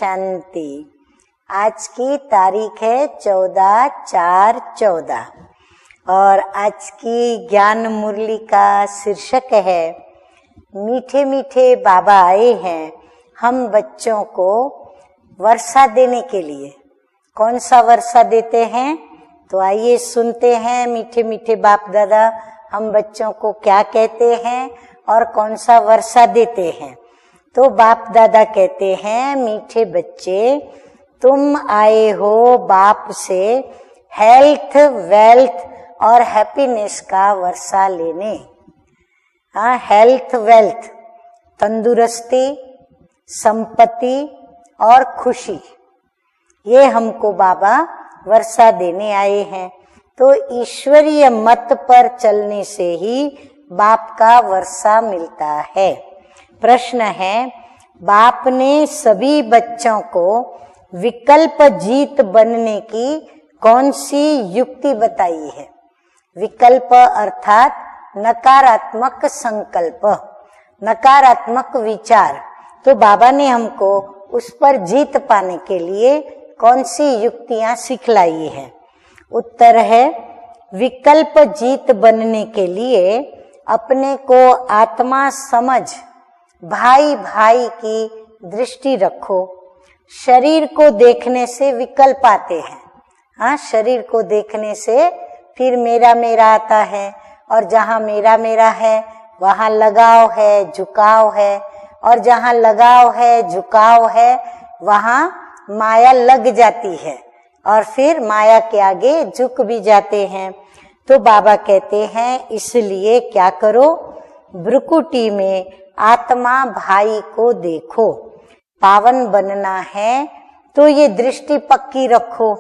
शांति। आज की तारीख है 14/4/14 और आज की ज्ञान मुरली का शीर्षक है मीठे मीठे बाबा आए हैं हम बच्चों को वर्षा देने के लिए। कौन सा वर्षा देते हैं? तो आइए सुनते हैं मीठे मीठे बाप दादा हम बच्चों को क्या कहते हैं और कौन सा वर्षा देते हैं। तो बाप दादा कहते हैं, मीठे बच्चे तुम आए हो बाप से हेल्थ, वेल्थ और हैप्पीनेस का वर्षा लेने। हेल्थ, वेल्थ, तंदुरुस्ती, संपत्ति और खुशी, ये हमको बाबा वर्षा देने आए हैं। तो ईश्वरीय मत पर चलने से ही बाप का वर्षा मिलता है। प्रश्न है, बाप ने सभी बच्चों को विकल्प जीत बनने की कौन सी युक्ति बताई है? विकल्प अर्थात नकारात्मक संकल्प, नकारात्मक विचार। तो बाबा ने हमको उस पर जीत पाने के लिए कौन सी युक्तियां सिखलाई है? उत्तर है, विकल्प जीत बनने के लिए अपने को आत्मा समझ भाई भाई की दृष्टि रखो। शरीर को देखने से विकल्प आते हैं। शरीर को देखने से फिर मेरा मेरा आता है और जहाँ मेरा मेरा है वहाँ लगाव है, झुकाव है, और जहाँ लगाव है, झुकाव है, वहाँ माया लग जाती है और फिर माया के आगे झुक भी जाते हैं। तो बाबा कहते हैं इसलिए क्या करो, भ्रुकुटी में आत्मा भाई को देखो। पावन बनना है तो ये दृष्टि पक्की रखो।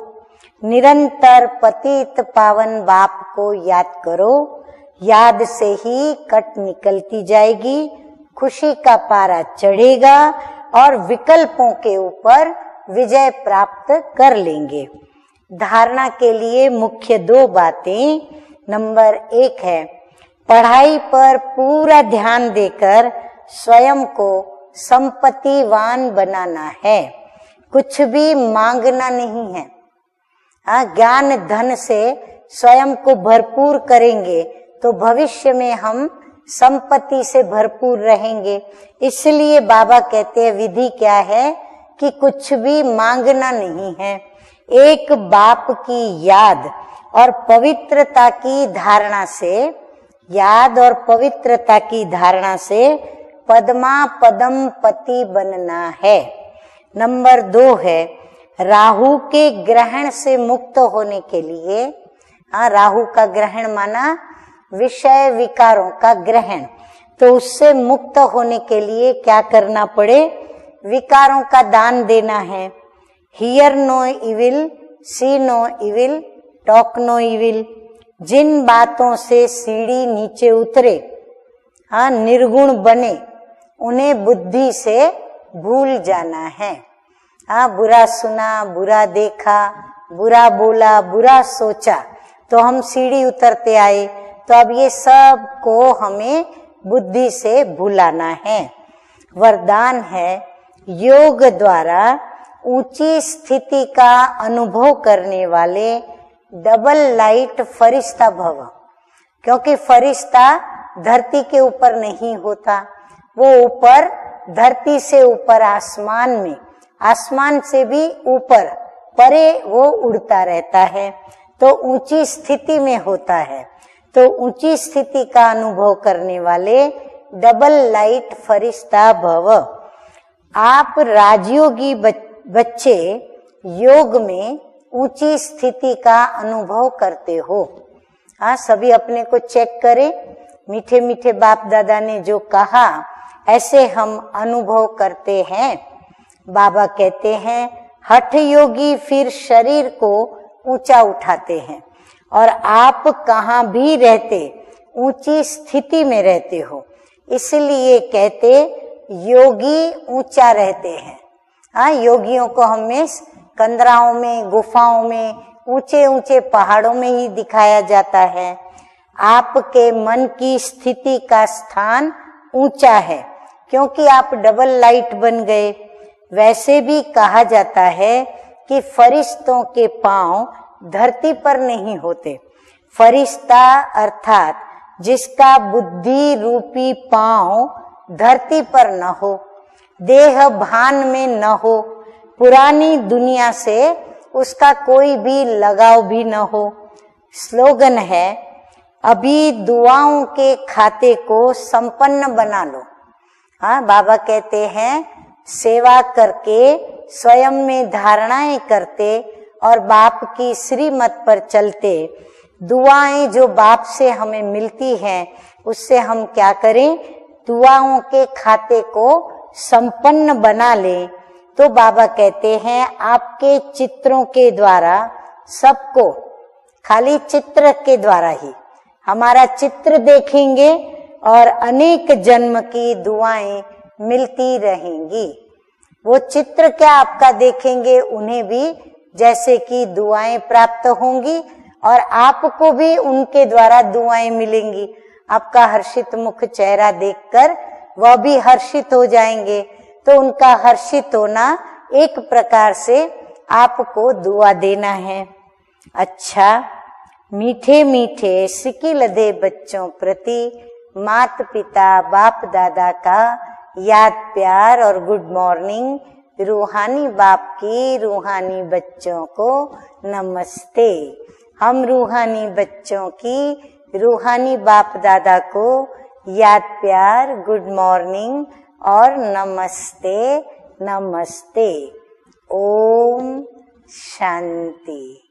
निरंतर पतित पावन बाप को याद करो। याद से ही कट निकलती जाएगी, खुशी का पारा चढ़ेगा और विकल्पों के ऊपर विजय प्राप्त कर लेंगे। धारणा के लिए मुख्य 2 बातें। नंबर 1 है, पढ़ाई पर पूरा ध्यान देकर स्वयं को संपत्तिवान बनाना है। कुछ भी मांगना नहीं है। ज्ञान धन से स्वयं को भरपूर करेंगे तो भविष्य में हम संपत्ति से भरपूर रहेंगे। इसलिए बाबा कहते हैं विधि क्या है कि कुछ भी मांगना नहीं है। एक बाप की याद और पवित्रता की धारणा से, याद और पवित्रता की धारणा से पद्मा पदम पति बनना है। नंबर 2 है, राहु के ग्रहण से मुक्त होने के लिए। राहु का ग्रहण माना विषय विकारों का ग्रहण। तो उससे मुक्त होने के लिए क्या करना पड़े? विकारों का दान देना है। Hear no evil, see no evil, talk no evil. जिन बातों से सीढ़ी नीचे उतरे, निर्गुण बने, उन्हें बुद्धि से भूल जाना है। बुरा सुना, बुरा देखा, बुरा बोला, बुरा सोचा तो हम सीढ़ी उतरते आए। तो अब ये सब को हमें बुद्धि से भुलाना है। वरदान है, योग द्वारा ऊंची स्थिति का अनुभव करने वाले डबल लाइट फरिश्ता भव। क्योंकि फरिश्ता धरती के ऊपर नहीं होता, वो ऊपर, धरती से ऊपर आसमान में, आसमान से भी ऊपर परे वो उड़ता रहता है। तो ऊंची स्थिति में होता है। तो ऊंची स्थिति का अनुभव करने वाले डबल लाइट फरिश्ता भव। आप राजयोगी बच्चे योग में ऊंची स्थिति का अनुभव करते हो। सभी अपने को चेक करें। मीठे मीठे बाप दादा ने जो कहा ऐसे हम अनुभव करते हैं। बाबा कहते हैं हठ योगी फिर शरीर को ऊंचा उठाते हैं और आप कहाँ भी रहते ऊंची स्थिति में रहते हो। इसलिए कहते योगी ऊंचा रहते हैं। योगियों को हमें कंदराओं में, गुफाओं में, ऊंचे ऊंचे पहाड़ों में ही दिखाया जाता है। आपके मन की स्थिति का स्थान ऊंचा है क्योंकि आप डबल लाइट बन गए। वैसे भी कहा जाता है कि फरिश्तों के पांव धरती पर नहीं होते। फरिश्ता अर्थात जिसका बुद्धि रूपी पांव धरती पर न हो, देह भान में न हो, पुरानी दुनिया से उसका कोई भी लगाव भी न हो। स्लोगन है, अभी दुआओं के खाते को संपन्न बना लो। हाँ, बाबा कहते हैं सेवा करके स्वयं में धारणाएं करते और बाप की श्रीमत पर चलते, दुआएं जो बाप से हमें मिलती हैं उससे हम क्या करें, दुआओं के खाते को संपन्न बना लें। तो बाबा कहते हैं आपके चित्रों के द्वारा सबको, खाली चित्र के द्वारा ही, हमारा चित्र देखेंगे और अनेक जन्म की दुआएं मिलती रहेंगी। वो चित्र क्या आपका देखेंगे, उन्हें भी जैसे कि दुआएं प्राप्त होंगी और आपको भी उनके द्वारा दुआएं मिलेंगी। आपका हर्षित मुख चेहरा देखकर वह भी हर्षित हो जाएंगे। तो उनका हर्षित होना एक प्रकार से आपको दुआ देना है। अच्छा, मीठे मीठे सिकी लदे बच्चों प्रति मात पिता बाप दादा का याद प्यार और गुड मॉर्निंग। रूहानी बाप की रूहानी बच्चों को नमस्ते। हम रूहानी बच्चों की रूहानी बाप दादा को याद प्यार, गुड मॉर्निंग और नमस्ते नमस्ते। ओम शांति।